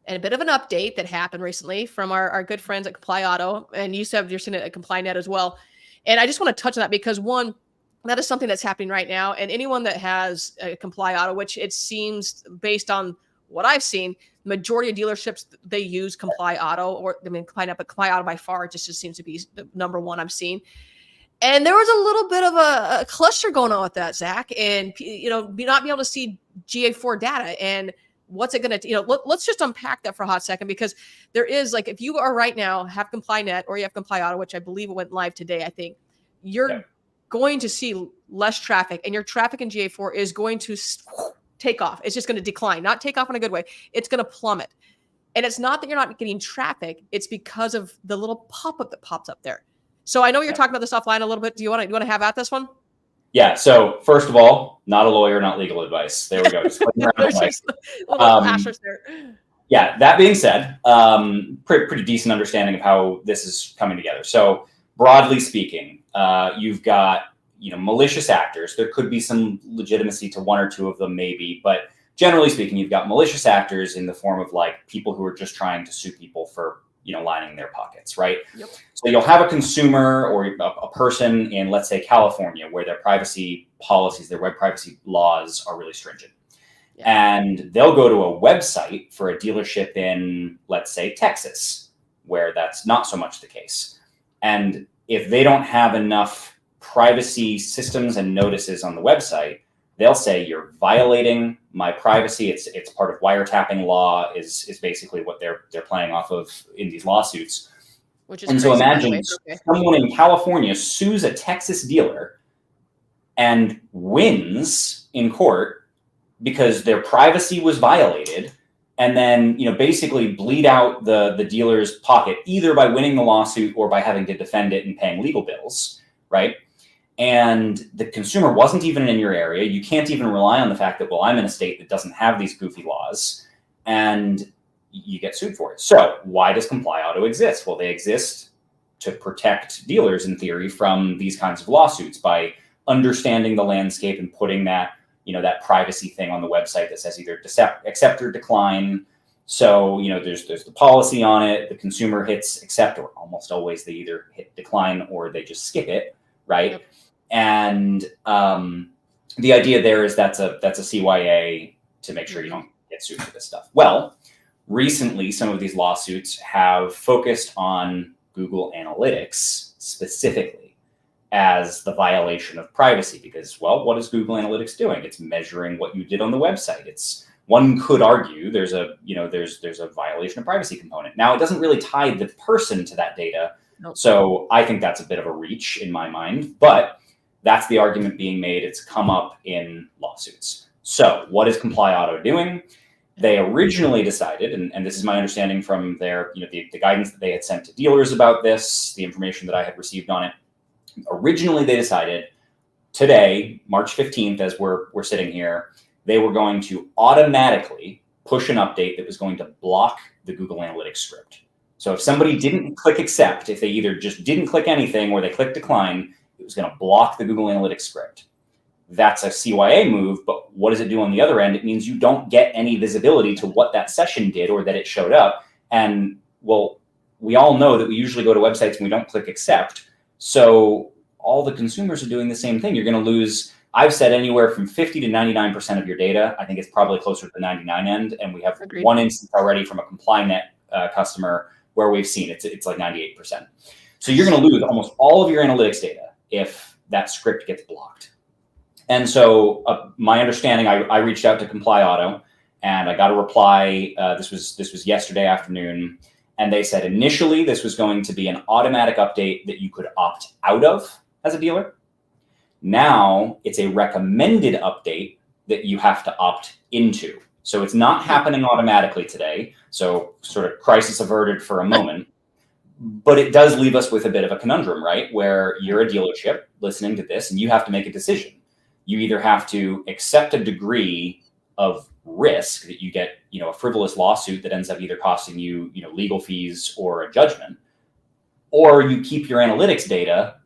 Speaker 2: bit of an update that happened recently from our good friends at Comply Auto, and you said you're seeing it at ComplyNet as well. And I just want to touch on that because one, that is something that's happening right now, and anyone that has a Comply Auto, which it seems based on what I've seen, majority of dealerships they use Comply Auto, or I mean ComplyNet, but Comply Auto by far just seems to be the number one I'm seeing. And there was a little bit of a cluster going on with that, Zach, and not being able to see GA4 data and what's it going to, let's just unpack that for a hot second, because there is, like, if you are right now have ComplyNet or you have Comply Auto, which I believe it went live today, I think you're going to see less traffic, and your traffic in GA4 is going to take off. It's just going to decline, not take off in a good way. It's going to plummet. And it's not that you're not getting traffic. It's because of the little pop-up that pops up there. So I know you're talking about this offline a little bit. Do you want to have at this one?
Speaker 3: Yeah. So first of all, not a lawyer, not legal advice. There we go.
Speaker 2: There's just a little asterisk there.
Speaker 3: Yeah. That being said, pretty decent understanding of how this is coming together. So broadly speaking, you've got malicious actors. There could be some legitimacy to one or two of them, maybe, but generally speaking, you've got malicious actors in the form of like people who are just trying to sue people for lining their pockets, right?
Speaker 2: Yep.
Speaker 3: So you'll have a consumer or a person in, let's say, California, where their privacy policies, their web privacy laws are really stringent. Yeah. And they'll go to a website for a dealership in, let's say, Texas, where that's not so much the case. And if they don't have enough privacy systems and notices on the website, they'll say you're violating my privacy. It's part of wiretapping law is basically what they're playing off of in these lawsuits.
Speaker 2: Which is
Speaker 3: and so imagine someone in California sues a Texas dealer and wins in court because their privacy was violated, and then basically bleed out the dealer's pocket either by winning the lawsuit or by having to defend it and paying legal bills, right? And the consumer wasn't even in your area. You can't even rely on the fact that, well, I'm in a state that doesn't have these goofy laws, and you get sued for it. So why does Comply Auto exist? Well, they exist to protect dealers, in theory, from these kinds of lawsuits by understanding the landscape and putting that, that privacy thing on the website that says either accept or decline. So, there's the policy on it. The consumer hits accept, or almost always they either hit decline or they just skip it, right? Yep. And the idea there is that's a CYA to make sure you don't get sued for this stuff. Well, recently, some of these lawsuits have focused on Google Analytics specifically as the violation of privacy, because, well, what is Google Analytics doing? It's measuring what you did on the website. One could argue there's a violation of privacy component. Now, it doesn't really tie the person to that data. Nope. So I think that's a bit of a reach in my mind, but that's the argument being made. It's come up in lawsuits. So what is Comply Auto doing? They originally decided, and this is my understanding from their, the guidance that they had sent to dealers about this, the information that I had received on it. Originally, they decided today, March 15th, as we're sitting here, they were going to automatically push an update that was going to block the Google Analytics script. So if somebody didn't click accept, if they either just didn't click anything or they clicked decline, it was going to block the Google Analytics script. That's a CYA move, but what does it do on the other end? It means you don't get any visibility to what that session did or that it showed up. And, well, we all know that we usually go to websites and we don't click accept. So all the consumers are doing the same thing. You're going to lose, I've said, anywhere from 50 to 99% of your data. I think it's probably closer to the 99 end. And we have Agreed. One instance already from a ComplyNet customer where we've seen it's like 98%. So you're going to lose almost all of your analytics data if that script gets blocked. And so my understanding, I reached out to Comply Auto and I got a reply. This was yesterday afternoon. And they said initially this was going to be an automatic update that you could opt out of as a dealer. Now it's a recommended update that you have to opt into. So it's not happening automatically today. So sort of crisis averted for a moment. But it does leave us with a bit of a conundrum, right? Where you're a dealership listening to this and you have to make a decision. You either have to accept a degree of risk that you get, a frivolous lawsuit that ends up either costing you, legal fees or a judgment, or you keep your analytics data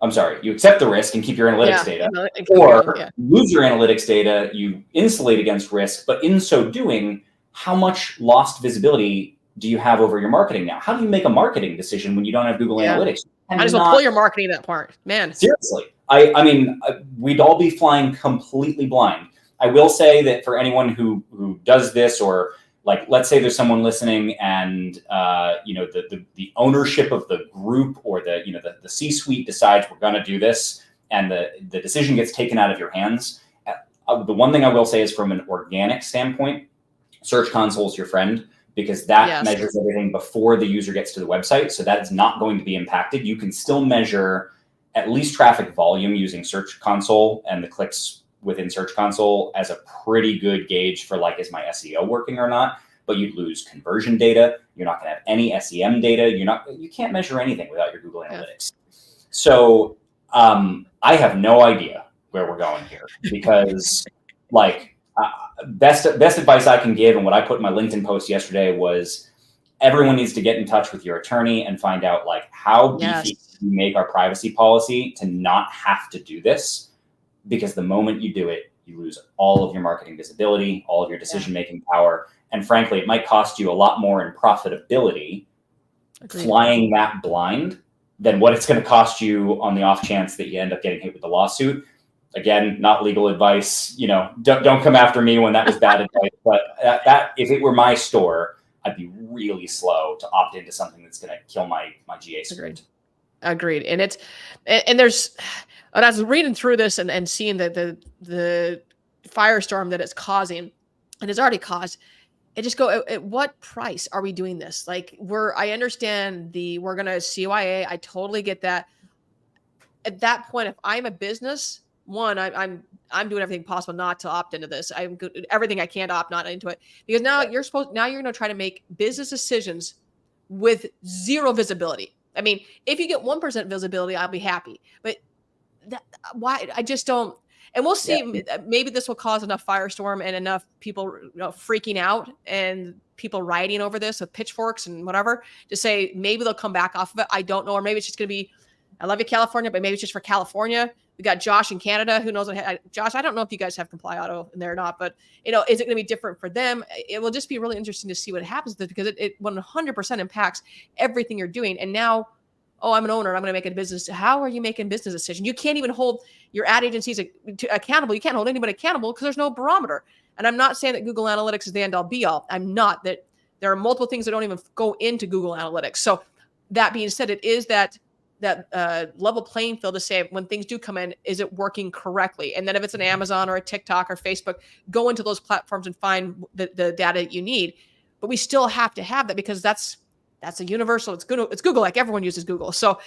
Speaker 3: I'm sorry, you accept the risk and keep your analytics data, or lose your analytics data, you insulate against risk, but in so doing, how much lost visibility do you have over your marketing now? How do you make a marketing decision when you don't have Google Analytics?
Speaker 2: Might as well pull your marketing that part, man.
Speaker 3: Seriously. I mean, we'd all be flying completely blind. I will say that for anyone who does this, or like, let's say there's someone listening and, you know, the ownership of the group or the, you know, the C-suite decides we're going to do this and the decision gets taken out of your hands. The one thing I will say is, from an organic standpoint, Search Console is your friend, because that measures everything before the user gets to the website. So that is not going to be impacted. You can still measure at least traffic volume using Search Console and the clicks within Search Console as a pretty good gauge for, like, is my SEO working or not? But you'd lose conversion data. You're not going to have any SEM data. You can't measure anything without your Google Analytics. So I have no idea where we're going here, because like best advice I can give, and what I put in my LinkedIn post yesterday, was everyone needs to get in touch with your attorney and find out, like, how beefy you make our privacy policy to not have to do this. Because the moment you do it, you lose all of your marketing visibility, all of your decision-making power. And frankly, it might cost you a lot more in profitability flying that blind than what it's going to cost you on the off chance that you end up getting hit with a lawsuit. Again, not legal advice. You know, don't come after me when that was bad advice. But that if it were my store, I'd be really slow to opt into something that's going to kill my GA script.
Speaker 2: Agreed. And there's, and I was reading through this and seeing the firestorm that it's causing, and it's already caused. I just go, at what price are we doing this? Like, I understand we're going to CYA. I totally get that. At that point, if I'm a business, one, I'm doing everything possible not to opt into this. I'm everything I can to opt not into it, because now you're going to try to make business decisions with zero visibility. I mean, if you get 1% visibility, I'll be happy. But why? I just don't. And we'll see. Yeah. Maybe this will cause enough firestorm and enough people freaking out and people rioting over this with pitchforks and whatever to say maybe they'll come back off of it. I don't know. Or maybe it's just going to be, I love you, California, but maybe it's just for California. We got Josh in Canada. Who knows? Josh, I don't know if you guys have Comply Auto in there or not, but is it going to be different for them? It will just be really interesting to see what happens with it, because it 100% impacts everything you're doing. And now, I'm an owner, I'm going to make a business. How are you making business decisions? You can't even hold your ad agencies accountable. You can't hold anybody accountable because there's no barometer. And I'm not saying that Google Analytics is the end all be all. I'm not. That there are multiple things that don't even go into Google Analytics. So that being said, it is that level playing field to say, when things do come in, is it working correctly? And then if it's an Amazon or a TikTok or Facebook, go into those platforms and find the data you need. But we still have to have that, because that's a universal. It's Google. Like, everyone uses Google. So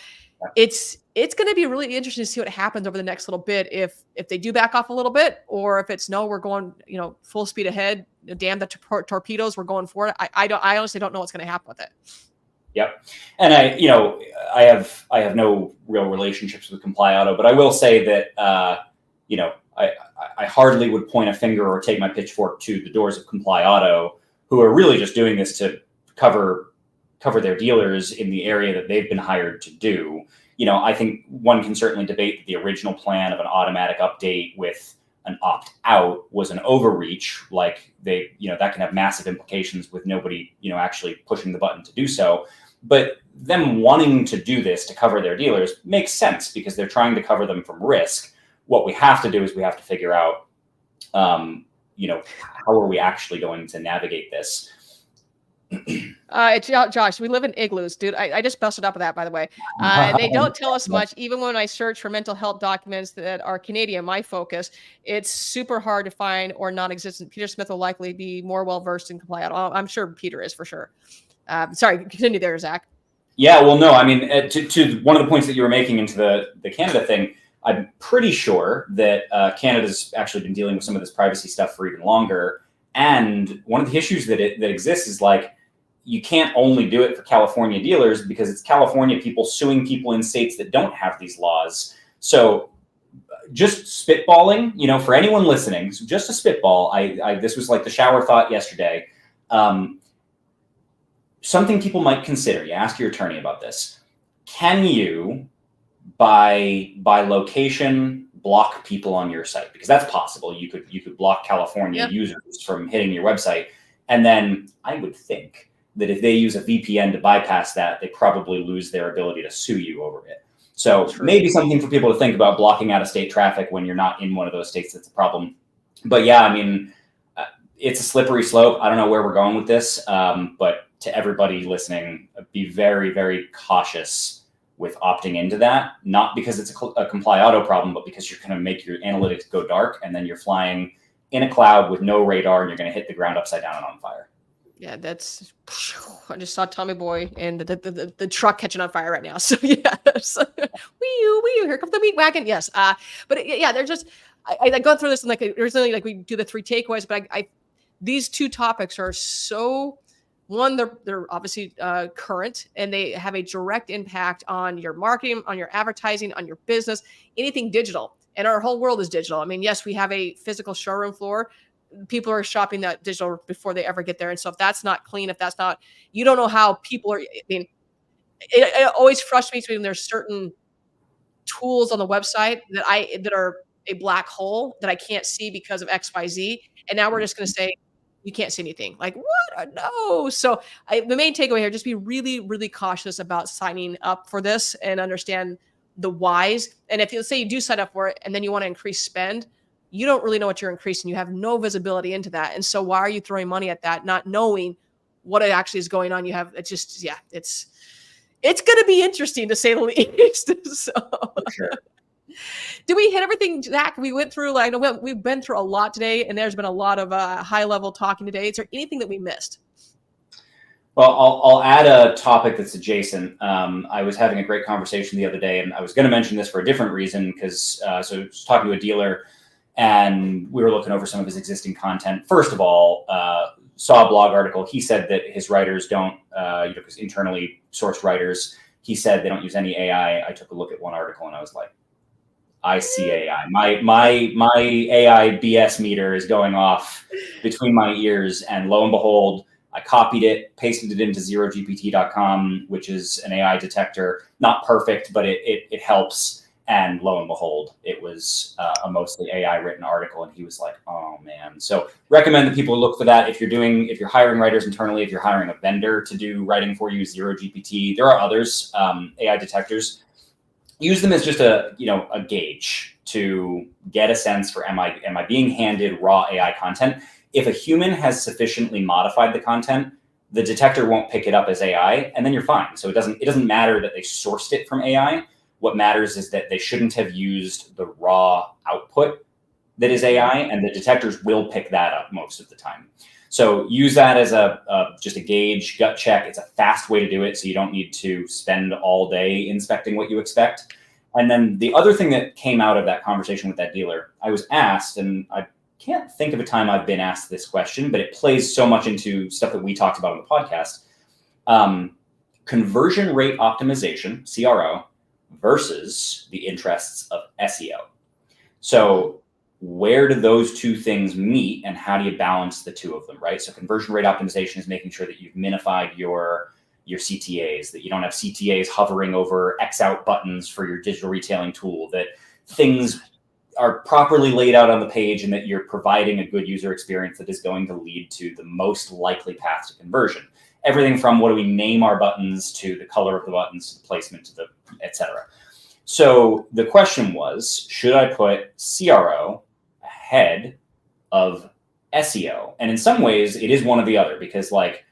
Speaker 2: it's going to be really interesting to see what happens over the next little bit. If they do back off a little bit, or if it's no, we're going, full speed ahead. Damn the torpedoes, we're going for it. I honestly don't know what's going to happen with it.
Speaker 3: Yep. And I have no real relationships with Comply Auto, but I will say that, I hardly would point a finger or take my pitchfork to the doors of Comply Auto, who are really just doing this to cover their dealers in the area that they've been hired to do. I think one can certainly debate that the original plan of an automatic update with an opt-out was an overreach. Like, that can have massive implications with nobody, actually pushing the button to do so. But them wanting to do this to cover their dealers makes sense, because they're trying to cover them from risk. What we have to do is we have to figure out, how are we actually going to navigate this?
Speaker 2: It's Josh. We live in igloos, dude. I just busted up with that, by the way. They don't tell us much. Even when I search for mental health documents that are Canadian, my focus, it's super hard to find or non-existent. Peter Smith will likely be more well-versed in Comply Auto. I'm sure Peter is, for sure. Sorry, continue there, Zach.
Speaker 3: Yeah, well, no, I mean, to one of the points that you were making into the Canada thing, I'm pretty sure that Canada's actually been dealing with some of this privacy stuff for even longer. And one of the issues that exists is, like, you can't only do it for California dealers, because it's California people suing people in states that don't have these laws. So just spitballing, for anyone listening, so just a spitball, this was like the shower thought yesterday. Something people might consider, you ask your attorney about this. Can you by location, block people on your site, because that's possible. You could block California users from hitting your website. And then I would think that if they use a VPN to bypass that, they probably lose their ability to sue you over it. So maybe something for people to think about, blocking out of state traffic when you're not in one of those states that's a problem. But yeah, I mean, it's a slippery slope. I don't know where we're going with this, but to everybody listening, be very, very cautious with opting into that, not because it's a comply auto problem, but because you're going to make your analytics go dark, and then you're flying in a cloud with no radar, and you're going to hit the ground upside down and on fire.
Speaker 2: Yeah, that's. I just saw Tommy Boy and the truck catching on fire right now. So yes, wee here comes the meat wagon. Yes, but yeah, they're just. I go through this and like originally, like we do the 3 takeaways, but these 2 topics are so. One, they're obviously current, and they have a direct impact on your marketing, on your advertising, on your business, anything digital. And our whole world is digital. I mean, yes, we have a physical showroom floor. People are shopping that digital before they ever get there. And so if that's not clean, if that's not, you don't know how people are. I mean, it always frustrates me when there's certain tools on the website that are a black hole that I can't see because of XYZ. And now we're just going to say, you can't see anything. Like, what? No. So the main takeaway here, just be really, really cautious about signing up for this and understand the whys. And if you say you do sign up for it and then you want to increase spend, you don't really know what you're increasing. You have no visibility into that. And so why are you throwing money at that, not knowing what it actually is going on? You have, it's just, yeah, it's going to be interesting to say the least. So.
Speaker 3: For sure.
Speaker 2: Did we hit everything, Zach? We went through, like, we've been through a lot today, and there's been a lot of high level talking today. Is there anything that we missed?
Speaker 3: Well, I'll add a topic that's adjacent. I was having a great conversation the other day, and I was going to mention this for a different reason, because so I was talking to a dealer, and we were looking over some of his existing content. First of all, saw a blog article. He said that his writers don't, because internally sourced writers, he said they don't use any AI. I took a look at one article, and I was like, I see AI. My AI BS meter is going off between my ears, and lo and behold, I copied it, pasted it into zerogpt.com, which is an AI detector. Not perfect, but it helps. And lo and behold, it was a mostly AI written article, and he was like, "Oh man!" So recommend that people look for that if you're hiring writers internally, if you're hiring a vendor to do writing for you, ZeroGPT. There are others, AI detectors. Use them as just a gauge to get a sense for am I being handed raw AI content. If a human has sufficiently modified the content, the detector won't pick it up as AI, and then you're fine. So it doesn't matter that they sourced it from AI. What matters is that they shouldn't have used the raw output that is AI, and the detectors will pick that up most of the time. So use that as just a gauge, gut check. It's a fast way to do it, so you don't need to spend all day inspecting what you expect. And then the other thing that came out of that conversation with that dealer, I was asked, and I can't think of a time I've been asked this question, but it plays so much into stuff that we talked about on the podcast. Conversion rate optimization, CRO, versus the interests of SEO. So where do those two things meet, and how do you balance the two of them, right? So conversion rate optimization is making sure that you've minified your CTAs, that you don't have CTAs hovering over X out buttons for your digital retailing tool, that things are properly laid out on the page, and that you're providing a good user experience that is going to lead to the most likely path to conversion. Everything from what do we name our buttons, to the color of the buttons, to the placement, to the et cetera. So the question was, should I put CRO ahead of SEO? And in some ways it is one or the other, because like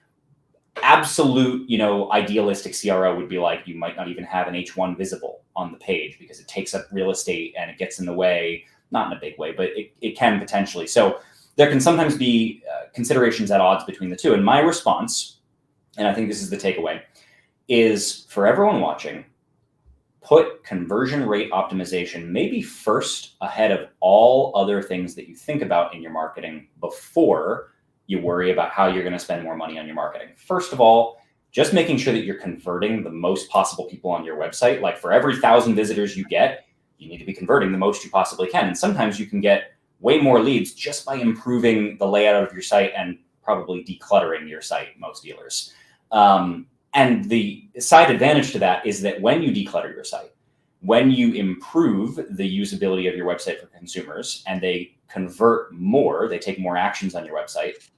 Speaker 3: absolute, idealistic CRO would be like, you might not even have an H1 visible on the page because it takes up real estate and it gets in the way, not in a big way, but it can potentially. So there can sometimes be considerations at odds between the two. And my response, and I think this is the takeaway, is for everyone watching, put conversion rate optimization maybe first ahead of all other things that you think about in your marketing before you worry about how you're going to spend more money on your marketing. First of all, just making sure that you're converting the most possible people on your website. Like for every 1,000 visitors you get, you need to be converting the most you possibly can. And sometimes you can get way more leads just by improving the layout of your site and probably decluttering your site, most dealers. And the side advantage to that is that when you declutter your site, When you improve the usability of your website for consumers and they convert more, they take more actions on your website,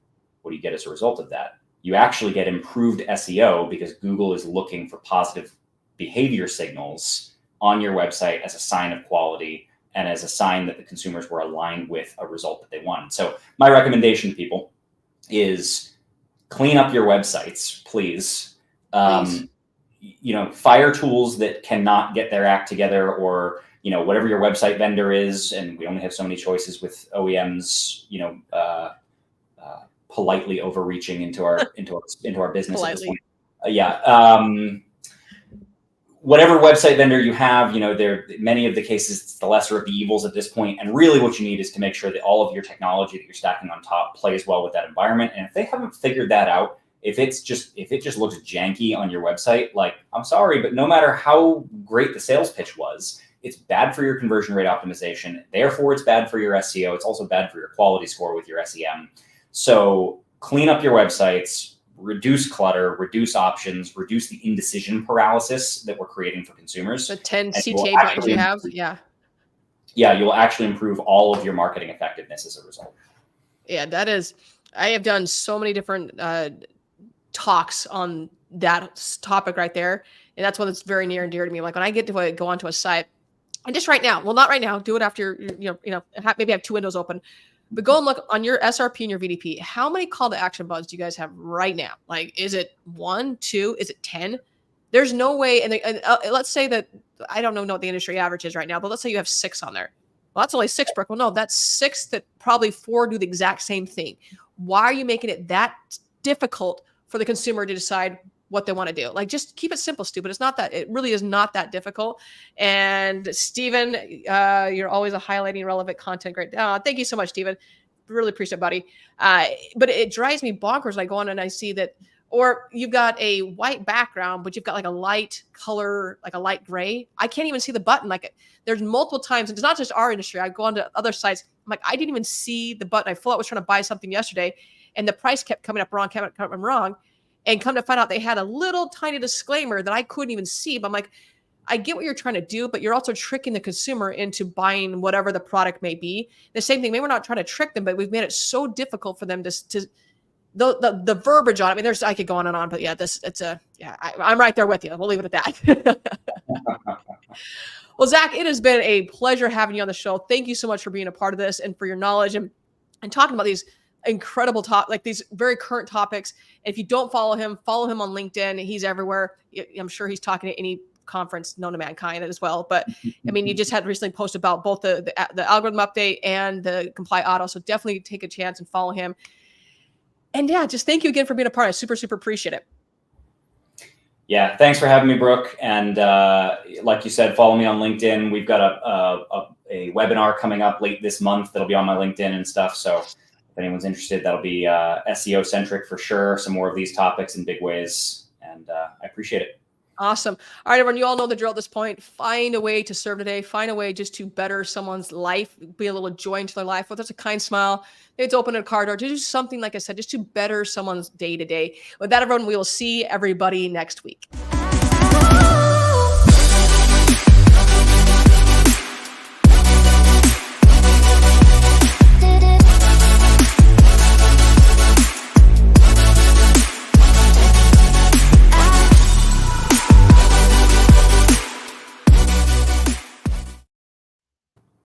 Speaker 3: what do you get as a result of that? You actually get improved SEO because Google is looking for positive behavior signals on your website as a sign of quality and as a sign that the consumers were aligned with a result that they wanted. So my recommendation to people is clean up your websites, please. Fire tools that cannot get their act together, or whatever your website vendor is, and we only have so many choices with OEMs, politely overreaching into our business politely. At this point. Whatever website vendor you have, there many of the cases it's the lesser of the evils at this point. And really, what you need is to make sure that all of your technology that you're stacking on top plays well with that environment. And if they haven't figured that out, if it just looks janky on your website, like, I'm sorry, but no matter how great the sales pitch was, it's bad for your conversion rate optimization. Therefore, it's bad for your SEO. It's also bad for your quality score with your SEM. So clean up your websites, reduce clutter, reduce options, reduce the indecision paralysis that we're creating for consumers.
Speaker 2: The 10 CTA buttons you have. Yeah.
Speaker 3: Yeah, you'll actually improve all of your marketing effectiveness as a result.
Speaker 2: Yeah, I have done so many different talks on that topic right there. And that's one that's very near and dear to me. Like when I get to go onto a site, and just right now, well, not right now, do it after, maybe have 2 windows open, but go and look on your SRP and your VDP. How many call to action buttons do you guys have right now? Like, is it 1, 2, is it 10? There's no way. And let's say that, I don't know what the industry average is right now, but let's say you have 6 on there. Well, that's only 6, Brooke. Well, no, that's 6 that probably 4 do the exact same thing. Why are you making it that difficult for the consumer to decide what they want to do? Like, just keep it simple, stupid. It really is not that difficult. And Steven, you're always a highlighting relevant content. Great. Thank you so much, Steven. Really appreciate it, buddy. But it drives me bonkers when I go on and I see that, or you've got a white background, but you've got like a light color, like a light gray. I can't even see the button. Like there's multiple times, and it's not just our industry. I go on to other sites. I'm like, I didn't even see the button. I felt I was trying to buy something yesterday and the price kept coming up wrong. And come to find out they had a little tiny disclaimer that I couldn't even see. But I'm like, I get what you're trying to do, but you're also tricking the consumer into buying whatever the product may be. The same thing, maybe we're not trying to trick them, but we've made it so difficult for them to the verbiage on it. I mean, I could go on and on, but yeah, I'm right there with you. We'll leave it at that. Well, Zach, it has been a pleasure having you on the show. Thank you so much for being a part of this and for your knowledge and talking about these incredible these very current topics. And if you don't follow him on LinkedIn. He's everywhere. I'm sure he's talking at any conference known to mankind as well. But I mean, you just had recently posted about both the algorithm update and the Comply Auto. So definitely take a chance and follow him. And yeah, just thank you again for being a part. I super, super appreciate it.
Speaker 3: Yeah, thanks for having me, Brooke. And like you said, follow me on LinkedIn. We've got a webinar coming up late this month that'll be on my LinkedIn and stuff. So if anyone's interested, that'll be SEO centric for sure. Some more of these topics in big ways. And I appreciate it.
Speaker 2: Awesome. All right, everyone, you all know the drill at this point. Find a way to serve today. Find a way just to better someone's life, be a little joy into their life. Whether it's a kind smile, maybe it's open a car door, to do something, like I said, just to better someone's day to day. With that, everyone, we will see everybody next week.